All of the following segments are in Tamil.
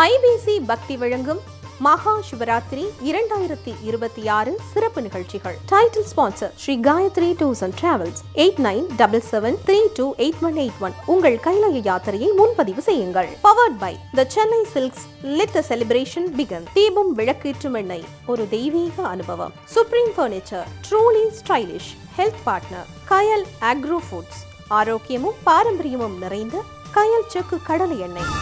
ஐபிசி பக்தி வழங்கும் மகா சிவராத்திரி 2026 சிறப்பு நிகழ்ச்சிகள். Title sponsor Shri Gayatri tours and travels. 8977328181. உங்கள் கைலாய யாத்திரையை முன்பதிவு செய்யுங்கள். Powered by the Chennai silks. Let the celebration begin. தீபம் விளக்கேற்றும் எண்ணெய், ஒரு தெய்வீக அனுபவம். Supreme furniture, truly stylish. Health partner Kayal agro foods. ஆரோக்கியமும் பாரம்பரியமும் நிறைந்த கயல் செக்கு கடலை எண்ணெய்.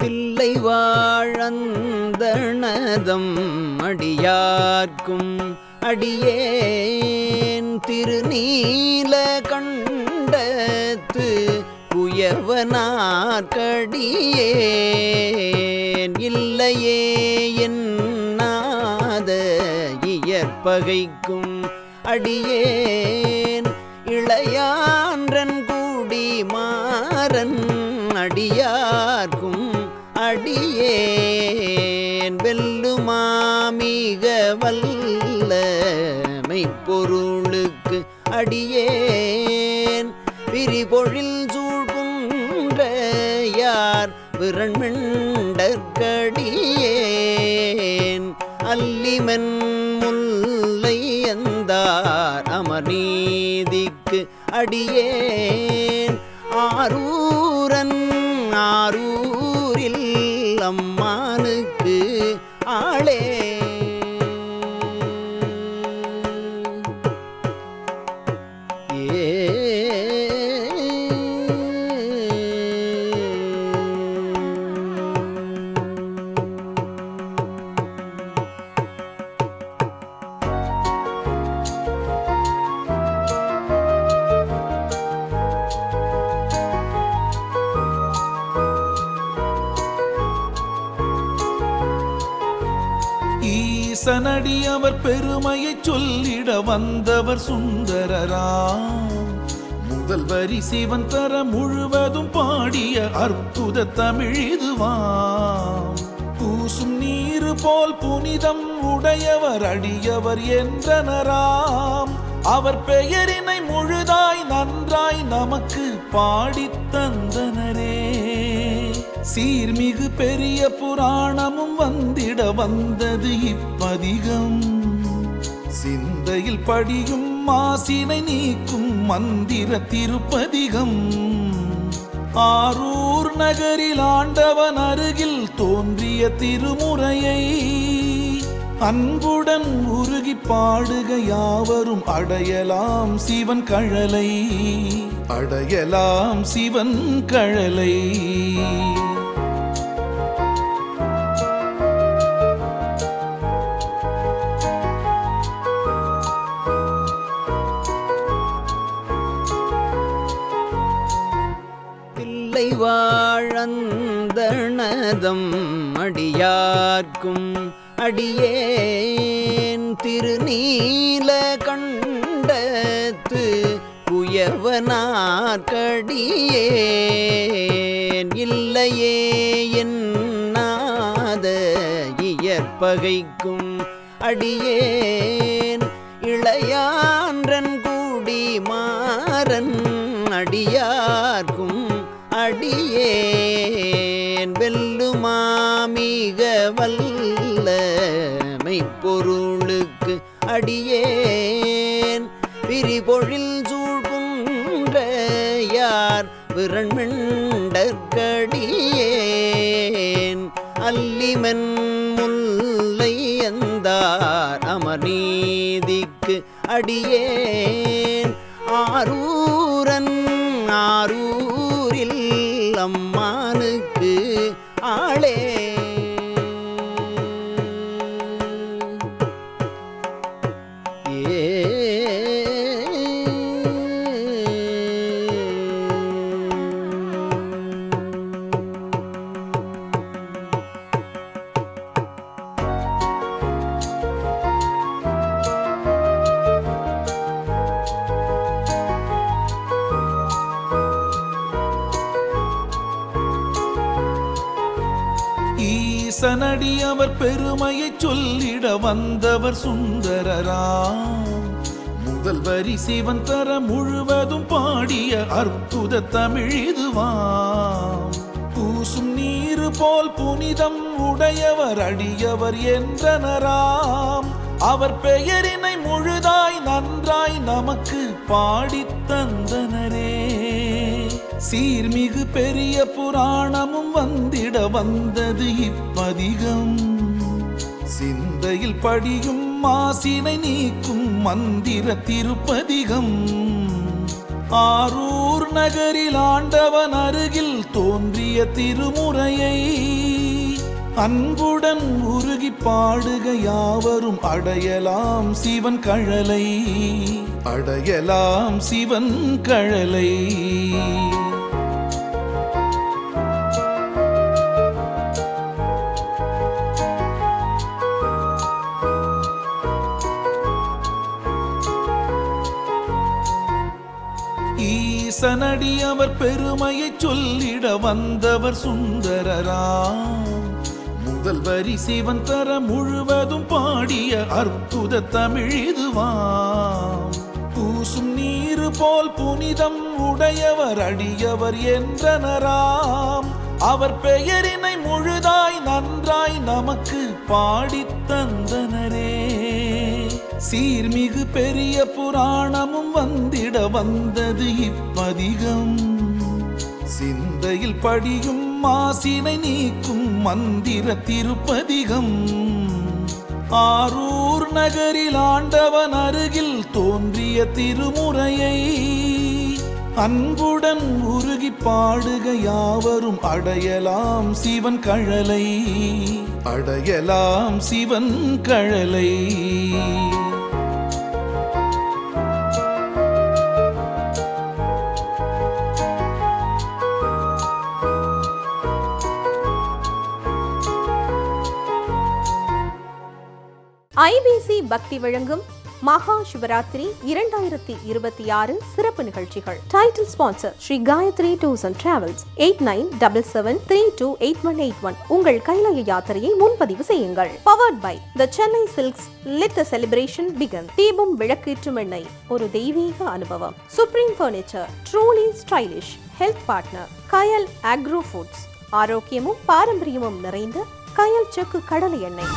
தில்லை வாழந்தனதம் அடியார்க்கும் அடியேன் திருநீல கண்டத்து குயவனார்க்கடியேன் இல்லையே என்னாத இயற்பகைக்கும் அடியேன் இளையான்றன் கூடி மாறன் அடியார்க்கும் அடியேன் வெல்லுமாமிக வல்ல மெய்ப்பொருளுக்கு அடியேன் விரிபொழில் சூழ்குன்றையார் விரண்மெண்டற்கடியேன் அல்லிமென் முல்லை எந்தார் அமர்நீதிக்கு அடியேன் ஆரூரன் ஆரூரில் அம்மானுக்கு ஆளே ஈசனடி அவர் பெருமையை சொல்லிட வந்தவர் சுந்தரராம். முதல் வரி சிவன் தர முழுவதும் பாடிய அற்புத தமிழ் இதுவாம். பூசும் நீரு போல் புனிதம் உடையவர் அடியவர் என்றனராம். அவர் பெயரினை முழுதாய் நன்றாய் நமக்கு பாடித் தந்தனரே. சீர்மிகு பெரிய புராணமும் வந்திட வந்தது இப்பதிகம். சிந்தையில் படியும் மாசினை நீக்கும் மந்திர திருப்பதிகம். ஆரூர் நகரில் ஆண்டவன் அருகில் தோன்றிய திருமுறையை அன்புடன் உருகி பாடுக யாவரும் அடையலாம் சிவன் கழலை, அடையலாம் சிவன் கழலை. தில்லை வாழந்தனதம் அடியார்க்கும் அடியேன் திருநீல கண்டத்து குயவனார்க்கடியேன் இல்லையே என்னாத இயற்பகைக்கும் அடியேன் இளையான்றன் கூடி மாறன் அடியார்க்கும் அடியேன் வெல்லுமாமிக வல்ல மெய்ப்பொருளுக்கு அடியேன் விரிபொழில் சூழ்குன்றையார் விரண்மெண்டற்கடியேன் அல்லிமென் முல்லை எந்தார் அமர்நீதிக்கு அடியேன் ஆரூரன் ஆரூரில் அம்மானுக்கு ஆளே. ஈசனடி அவர் பெருமையை சொல்லிட வந்தவர் சுந்தரராம். முதல் வரி சிவன் தர முழுவதும் பாடிய அற்புத தமிழ் இதுவாம். பூசும் நீரு நீரு போல் புனிதம் உடையவர் அடியவர் என்றனராம். அவர் பெயரினை முழுதாய் நன்றாய் நமக்கு பாடித் தந்தனரே. சீர்மிகு பெரிய புராணமும் வந்திட வந்தது இப்பதிகம். சிந்தையில் படியும் மாசினை நீக்கும் மந்திர திருப்பதிகம். ஆரூர் நகரில் ஆண்டவன் அருகில் தோன்றிய திருமுறையை அன்புடன் உருகி பாடுக யாவரும் அடையலாம் சிவன் கழலை, அடையலாம் சிவன் கழலை. ஈசனடி அவர் பெருமையை சொல்லிட வந்தவர் சுந்தரராம். முதல் வரி சிவன் தர முழுவதும் பாடிய அற்புத தமிழிதுவாம். பூசும் நீரு போல் புனிதம் உடையவர் அடியவர் என்றனராம். அவர் பெயரினை முழுதாய் நன்றாய் நமக்கு பாடித் தந்தனரே. சீர்மிகு பெரிய புராணமும் வந்திட வந்தது இப்பதிகம். சிந்தையில் படியும் மாசினை நீக்கும் மந்திர திருப்பதிகம். ஆரூர் நகரில் ஆண்டவன் அருகில் தோன்றிய திருமுறையை அன்புடன் உருகி பாடுக யாவரும் அடையலாம் சிவன் கழலை, அடையலாம் சிவன் கழலை. IBC பக்தி வழங்கும் மகா சிவராத்திரி 2026 சிறப்பு நிகழ்ச்சிகள். Title sponsor Shri Gayatri tours and travels. 8977328181. உங்கள் கைலாய யாத்திரையை முன்பதிவு செய்யுங்கள். Powered by the Chennai silks. Let the celebration begin. தீபம் விளக்கேற்றும் எண்ணெய், ஒரு தெய்வீக அனுபவம். Supreme furniture, truly stylish. Health partner Kayal agro foods. ஆரோக்கியமும் பாரம்பரியமும் நிறைந்த கயல் செக்கு கடலை எண்ணெய்.